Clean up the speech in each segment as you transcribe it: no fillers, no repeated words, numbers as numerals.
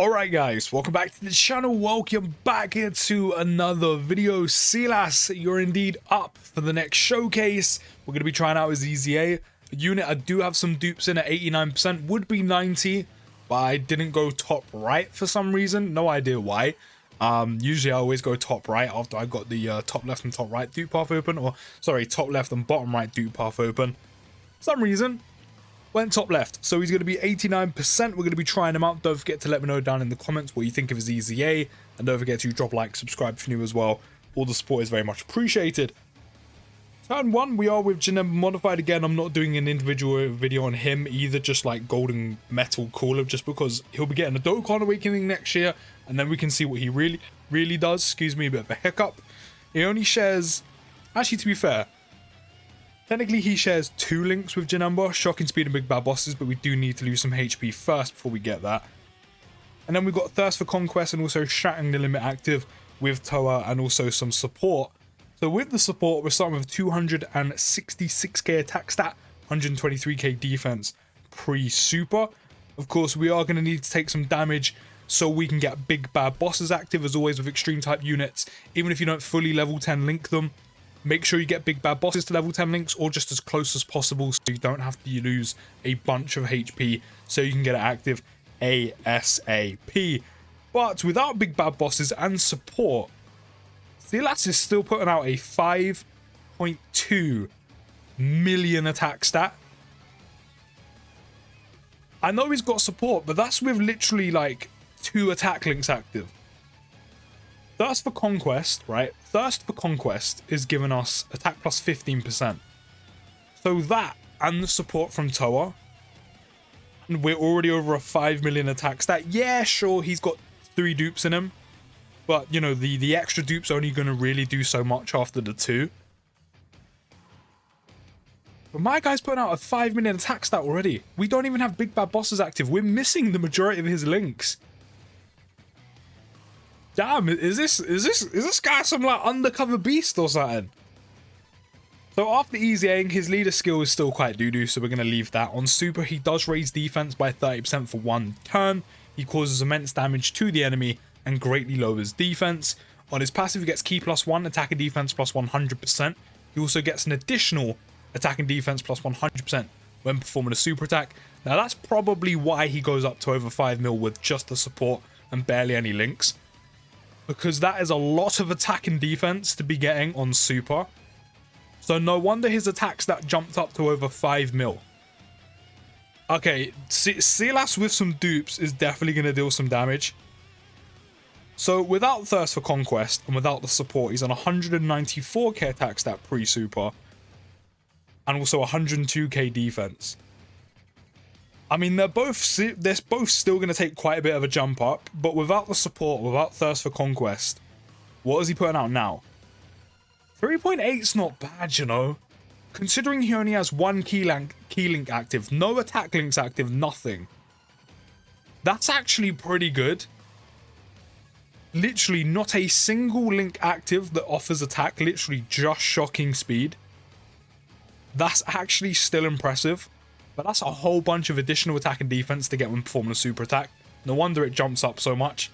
Alright guys, welcome back to the channel, welcome back here to another video. Sealas, you're indeed up for the next showcase. We're going to be trying out his EZA unit. I do have some dupes in at 89%, would be 90, but I didn't go top right for some reason, no idea why. Usually I always go top right after I got the top left and top right dupe path open, or sorry, top left and bottom right dupe path open. For some reason, went top left, so he's going to be 89%. We're going to be trying him out. Don't forget to let me know down in the comments what you think of his EZA, and don't forget to drop a like, subscribe if you're new as well. All the support is very much appreciated. Turn 1, we are with Janemba modified again. I'm not doing an individual video on him either, just like golden metal caller, just because he'll be getting a Dokkan awakening next year, and then we can see what he really does. Excuse me, a bit of a hiccup. He only shares, actually to be fair, technically, he shares 2 links with Janemba, Shocking Speed and Big Bad Bosses, but we do need to lose some HP first before we get that. And then we've got Thirst for Conquest and also Shattering the Limit active with Toa and also some support. So with the support, we're starting with 266k attack stat, 123k defense pre-super. Of course, we are going to need to take some damage so we can get Big Bad Bosses active, as always with extreme type units. Even if you don't fully level 10 link them, make sure you get Big Bad Bosses to level 10 links, or just as close as possible so you don't have to lose a bunch of HP so you can get it active ASAP. But without Big Bad Bosses and support, Sealas is still putting out a 5.2 million attack stat. I know he's got support, but that's with literally like 2 attack links active. Thirst for Conquest, right? Thirst for Conquest is giving us attack plus 15%. So that and the support from Toa, and we're already over a 5 million attack stat. Yeah, sure, he's got 3 dupes in him, but you know, the extra dupe's only going to really do so much after the 2. But my guy's putting out a 5 million attack stat already. We don't even have Big Bad Bosses active. We're missing the majority of his links. Damn, is this guy some like undercover beast or something? So after EZAing, his leader skill is still quite doo-doo, so we're going to leave that. On super, he does raise defense by 30% for 1 turn. He causes immense damage to the enemy and greatly lowers defense. On his passive, he gets key plus 1, attack and defense plus 100%. He also gets an additional attack and defense plus 100% when performing a super attack. Now that's probably why he goes up to over 5 mil with just the support and barely any links, because that is a lot of attack and defense to be getting on super. So no wonder his attack stat jumped up to over 5 mil. Okay, Sealas with some dupes is definitely going to deal some damage. So without Thirst for Conquest and without the support, he's on 194k attack stat pre-super and also 102k defense. I mean, they're both still going to take quite a bit of a jump up, but without the support, without Thirst for Conquest, what is he putting out now? 3.8's not bad, you know, considering he only has 1 key link active, no attack links active, nothing. That's actually pretty good. Literally not a single link active that offers attack, literally just Shocking Speed. That's actually still impressive. But that's a whole bunch of additional attack and defense to get when performing a super attack. No wonder it jumps up so much.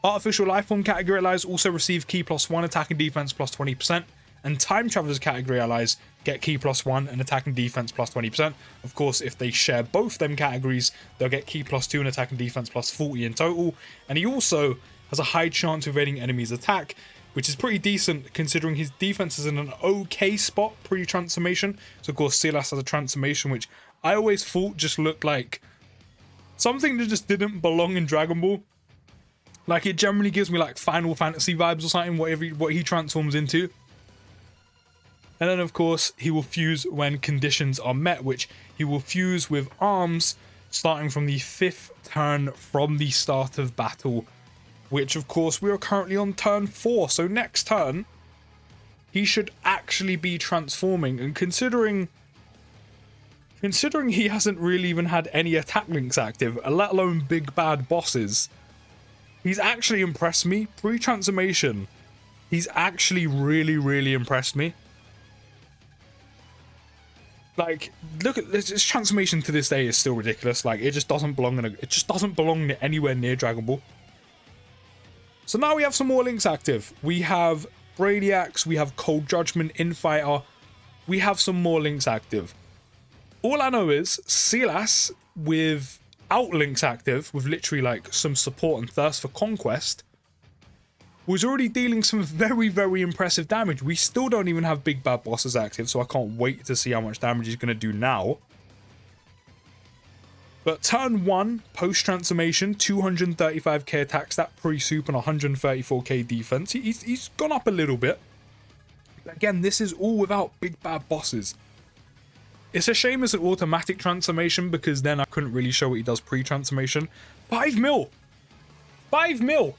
Artificial Lifeform category allies also receive key plus 1, attack and defense plus 20%. And Time Travelers category allies get key plus 1 and attack and defense plus 20%. Of course, if they share both them categories, they'll get key plus 2 and attack and defense plus 40 in total. And he also has a high chance of evading enemies' attack, which is pretty decent considering his defense is in an okay spot pre-transformation. So of course Sealas has a transformation which I always thought just looked like something that just didn't belong in Dragon Ball. Like, it generally gives me like Final Fantasy vibes or something, what he transforms into. And then of course he will fuse when conditions are met, which he will fuse with arms starting from the 5th turn from the start of battle, which of course we are currently on turn 4, so next turn he should actually be transforming. And considering he hasn't really even had any attack links active, let alone Big Bad Bosses, he's actually impressed me. Pre-transformation, he's actually really impressed me. Like, look at this transformation to this day is still ridiculous. Like, it just doesn't belong in it just doesn't belong anywhere near Dragon Ball. So now we have some more links active. We have Brainiacs, we have Cold Judgment, Infighter. We have some more links active. All I know is Sealas without links active, with literally like some support and thirst for conquest, was already dealing some very, very impressive damage. We still don't even have Big Bad Bosses active, so I can't wait to see how much damage he's going to do now. But turn 1, post-transformation, 235k attack stat, pre-soup, and 134k defense. He's gone up a little bit. But again, this is all without Big Bad Bosses. It's a shame it's an automatic transformation, because then I couldn't really show what he does pre-transformation. 5 mil! 5 mil!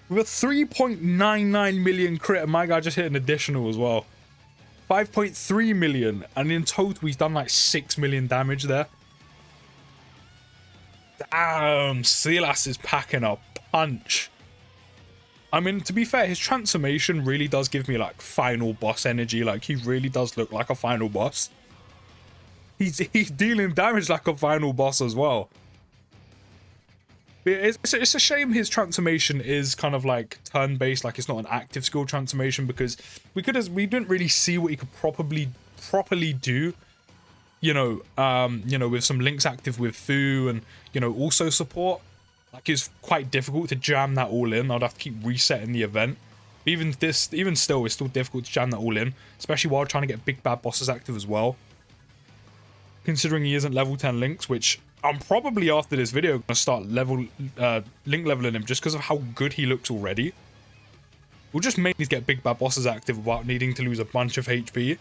With a 3.99 million crit, and my guy just hit an additional as well. 5.3 million, and in total he's done like 6 million damage there. Damn, Sealas is packing a punch. I mean, to be fair, his transformation really does give me like final boss energy. Like, he really does look like a final boss. He's dealing damage like a final boss as well. It's a shame his transformation is kind of like turn-based, like it's not an active skill transformation, because we didn't really see what he could properly do, you know, with some links active with Fu and, you know, also support. Like, it's quite difficult to jam that all in. I'd have to keep resetting the event. Even still, it's still difficult to jam that all in, especially while trying to get Big Bad Bosses active as well. Considering he isn't level 10 links, which I'm probably after this video going to start link leveling him just because of how good he looks already. We'll just mainly get Big Bad Bosses active without needing to lose a bunch of HP.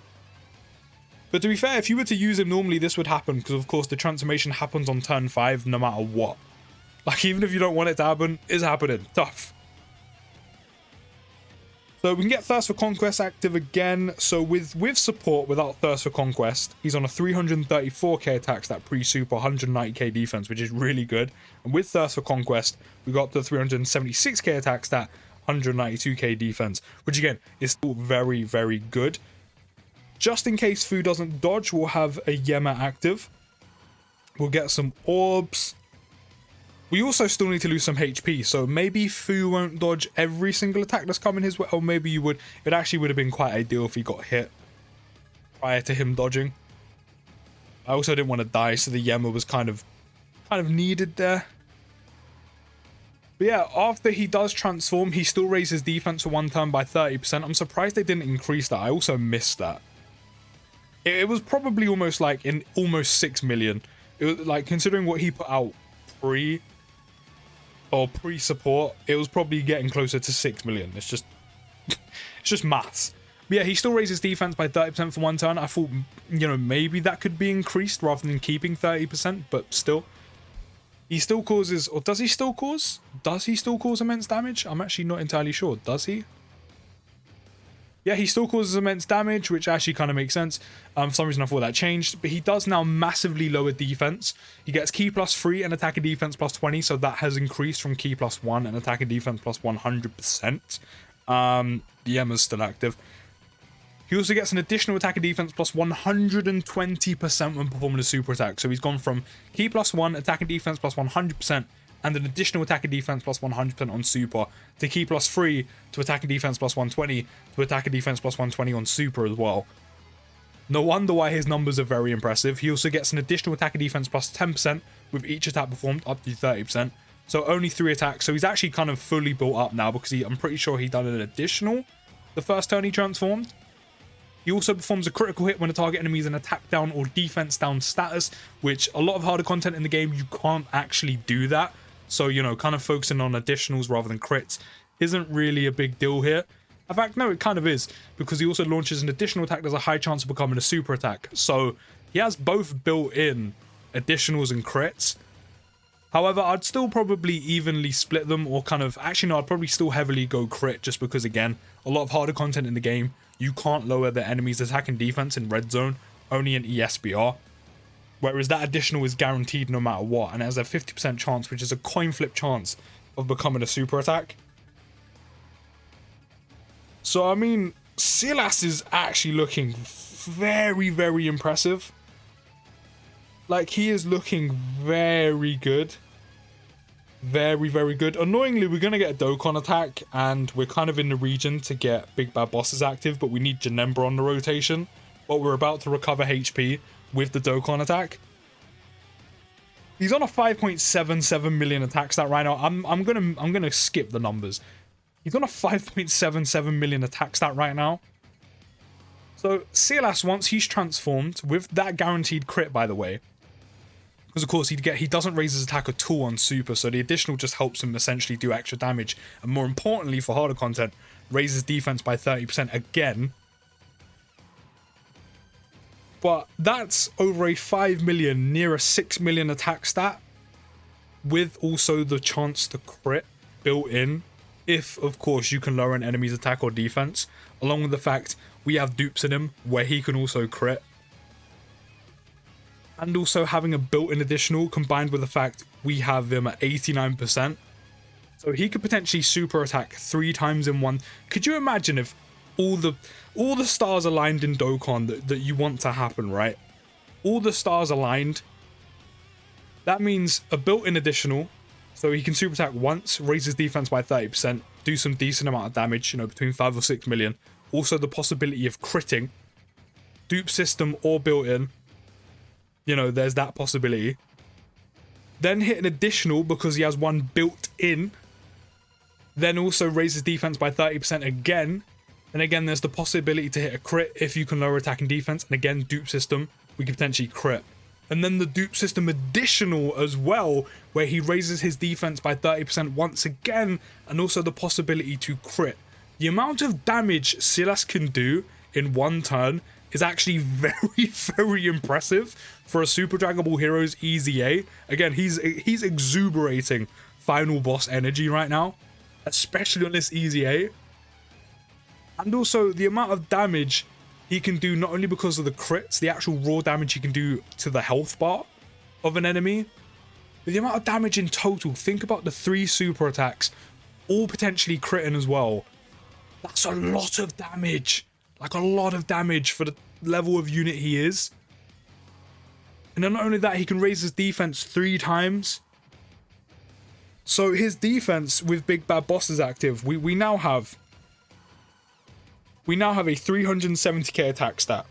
But to be fair, if you were to use him normally, this would happen, because of course the transformation happens on turn 5 no matter what. Like, even if you don't want it to happen, it's happening. Tough. So we can get Thirst for Conquest active again. So with support, without Thirst for Conquest, he's on a 334k attack stat, pre-super, 190k defense, which is really good. And with Thirst for Conquest, we got up to 376k attack stat, 192k defense, which again is still very, very good. Just in case Fu doesn't dodge, we'll have a Yema active. We'll get some orbs. We also still need to lose some HP, so maybe Fu won't dodge every single attack that's coming his way, or maybe you would. It actually would have been quite ideal if he got hit prior to him dodging. I also didn't want to die, so the Yema was kind of needed there. But yeah, after he does transform, he still raises defense for one turn by 30%. I'm surprised they didn't increase that. I also missed that. It was probably almost like in almost 6 million. It was like, considering what he put out pre-support, it was probably getting closer to 6 million. It's just maths. But yeah, he still raises defense by 30% for one turn. I thought, you know, maybe that could be increased rather than keeping 30%, but still. He still causes, or does he still cause? Does he still cause immense damage? I'm actually not entirely sure. Does he? Yeah, he still causes immense damage, which actually kind of makes sense. For some reason I thought that changed, but he does now massively lower defense. He gets key +3 and attack and defense +20, so that has increased from key +1 and attack and defense +100%. The Emma's still active. He also gets an additional attack and defense +120% when performing a super attack. So he's gone from key +1, attack and defense +100%, and an additional attack and defense +100% on super, to key +3, to attack and defense +120, to attack and defense +120 on super as well. No wonder why his numbers are very impressive. He also gets an additional attack and defense +10% with each attack performed, up to 30%. So only 3 attacks. So he's actually kind of fully built up now, because I'm pretty sure he done an additional the first turn he transformed. He also performs a critical hit when a target enemy is in attack down or defense down status, which a lot of harder content in the game, you can't actually do that. So, you know, kind of focusing on additionals rather than crits isn't really a big deal here. In fact, no, it kind of is, because he also launches an additional attack that has a high chance of becoming a super attack. So he has both built-in additionals and crits. However, I'd still probably evenly split them, or kind of, actually no, I'd probably still heavily go crit, just because, again, a lot of harder content in the game, you can't lower the enemy's attack and defense in red zone, only in ESBR. Whereas that additional is guaranteed no matter what, and it has a 50% chance, which is a coin flip chance, of becoming a super attack. So, I mean, Sealas is actually looking very, very impressive. Like, he is looking very good. Very, very good. Annoyingly, we're going to get a Dokkan attack, and we're kind of in the region to get Big Bad Bosses active, but we need Janemba on the rotation. But we're about to recover HP with the Dokkan attack. He's on a 5.77 million attack stat right now. I'm gonna skip the numbers. He's on a 5.77 million attack stat right now. So Sealas, once he's transformed with that guaranteed crit, by the way, because of course he doesn't raise his attack at all on super, so the additional just helps him essentially do extra damage, and more importantly for harder content, raises defense by 30% again. But that's over a 5 million, near a 6 million attack stat, with also the chance to crit built in, if of course you can lower an enemy's attack or defense, along with the fact we have dupes in him where he can also crit. And also having a built-in additional combined with the fact we have him at 89%. So he could potentially super attack 3 times in one. Could you imagine if all the stars aligned in Dokkan that you want to happen, right? All the stars aligned. That means a built-in additional, so he can super attack once, raise his defense by 30%, do some decent amount of damage, you know, between 5 or 6 million. Also the possibility of critting, dupe system or built-in. You know, there's that possibility. Then hit an additional because he has one built in. Then also raises defense by 30% again. And again, there's the possibility to hit a crit if you can lower attack and defense. And again, dupe system, we could potentially crit. And then the dupe system additional as well, where he raises his defense by 30% once again. And also the possibility to crit. The amount of damage Sealas can do in one turn is actually very, very impressive for a Super Dragon Ball Heroes EZA. Again, he's exuberating final boss energy right now, especially on this EZA. And also the amount of damage he can do, not only because of the crits, the actual raw damage he can do to the health bar of an enemy, but the amount of damage in total. Think about the 3 super attacks, all potentially critting as well. That's a lot of damage. Like, a lot of damage for the level of unit he is. And then not only that, he can raise his defense 3 times. So his defense with Big Bad Bosses active, we now have a 370k attack stat,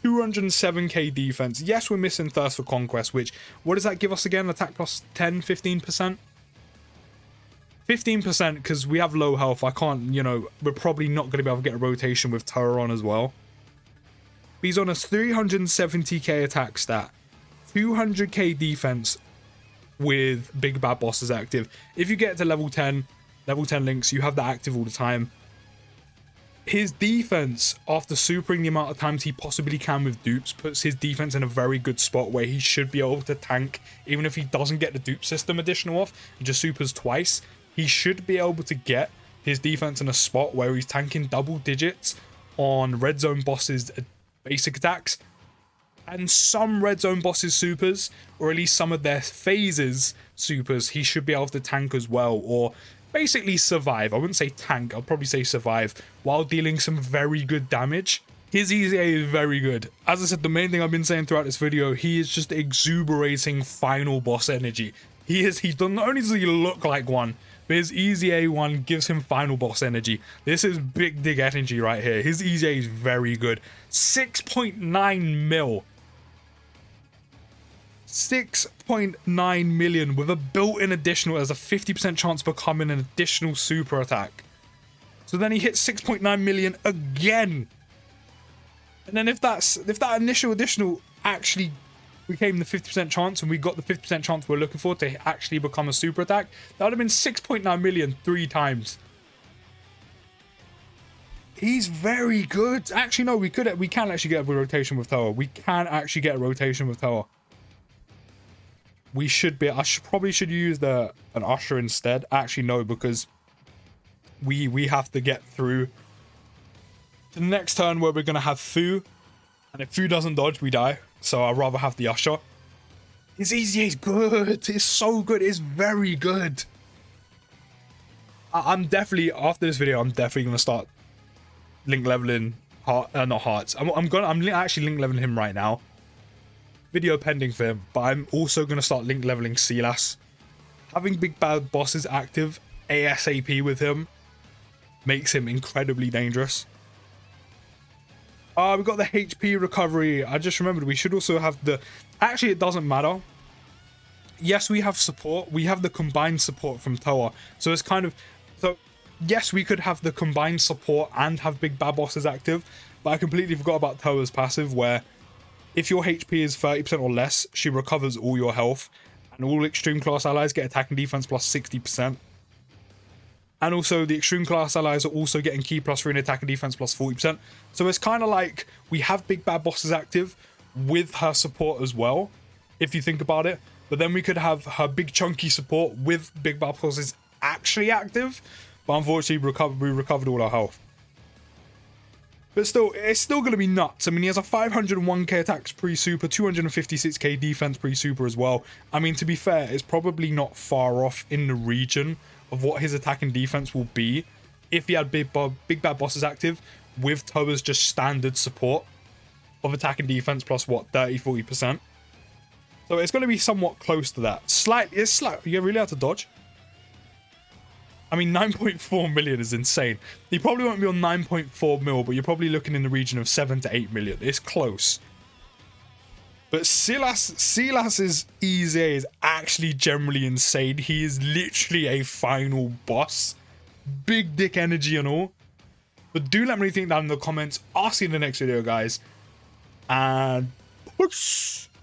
207k defense. Yes, we're missing Thirst for Conquest, which, what does that give us again? Attack plus 10, 15%? 15% because we have low health. I can't, you know, we're probably not going to be able to get a rotation with Terror on as well. He's on a 370k attack stat, 200k defense with Big Bad Bosses active. If you get to level 10 links, you have that active all the time. His defense, after supering the amount of times he possibly can with dupes, puts his defense in a very good spot where he should be able to tank, even if he doesn't get the dupe system additional off, and just supers twice. He should be able to get his defense in a spot where he's tanking double digits on red zone bosses' basic attacks, and some red zone bosses' supers, or at least some of their phases supers, he should be able to tank as well, or basically survive. I wouldn't say tank, I'll probably say survive, while dealing some very good damage. His EZA is very good. As I said, the main thing I've been saying throughout this video, he is just exuberating final boss energy. Not only does he look like one, but his EZA one gives him final boss energy. This is big dig energy right here. His EZA is very good. 6.9 mil. 6.9 million with a built-in additional as a 50% chance of becoming an additional super attack. So then he hits 6.9 million again. And then if that initial additional actually became the 50% chance, and we got the 50% chance we're looking for to actually become a super attack, that would have been 6.9 million 3 times. He's very good. Actually, no, we can actually get a rotation with Toa. We can actually get a rotation with Toa. We should be. Probably should use an Usher instead. Actually, no, because we have to get through to the next turn where we're gonna have Fu, and if Fu doesn't dodge, we die. So I'd rather have the Usher. His EZA is good. It's so good. It's very good. I'm definitely, after this video, I'm definitely gonna start link leveling not hearts. I'm actually link leveling him right now. Video pending for him, but I'm also gonna start link leveling Sealas. Having big bad bosses active ASAP with him makes him incredibly dangerous. We got the HP recovery. I just remembered we should also have the... Actually, it doesn't matter. Yes, we have support. We have the combined support from Toa. So it's kind of... So, yes, we could have the combined support and have big bad bosses active. But I completely forgot about Toa's passive, where if your HP is 30% or less, she recovers all your health. And all extreme class allies get attack and defense plus 60%. And also, the extreme class allies are also getting key plus 3 in attack and defense plus 40%. So it's kind of like we have big bad bosses active with her support as well, if you think about it. But then we could have her big chunky support with big bad bosses actually active. But unfortunately, we recovered all our health. But still, it's still going to be nuts. I mean, he has a 501k attacks pre-super, 256k defense pre-super as well. I mean, to be fair, it's probably not far off in the region of what his attack and defense will be if he had big bad bosses active with Toa's just standard support of attack and defense plus what, 30-40%. So it's going to be somewhat close to that. It's slightly. You really have to dodge. I mean, 9.4 million is insane. He probably won't be on 9.4 mil, but you're probably looking in the region of 7 to 8 million. It's close. But Sealas's EZA is actually generally insane. He is literally a final boss. Big dick energy and all. But do let me know what you think down in the comments. I'll see you in the next video, guys. And push.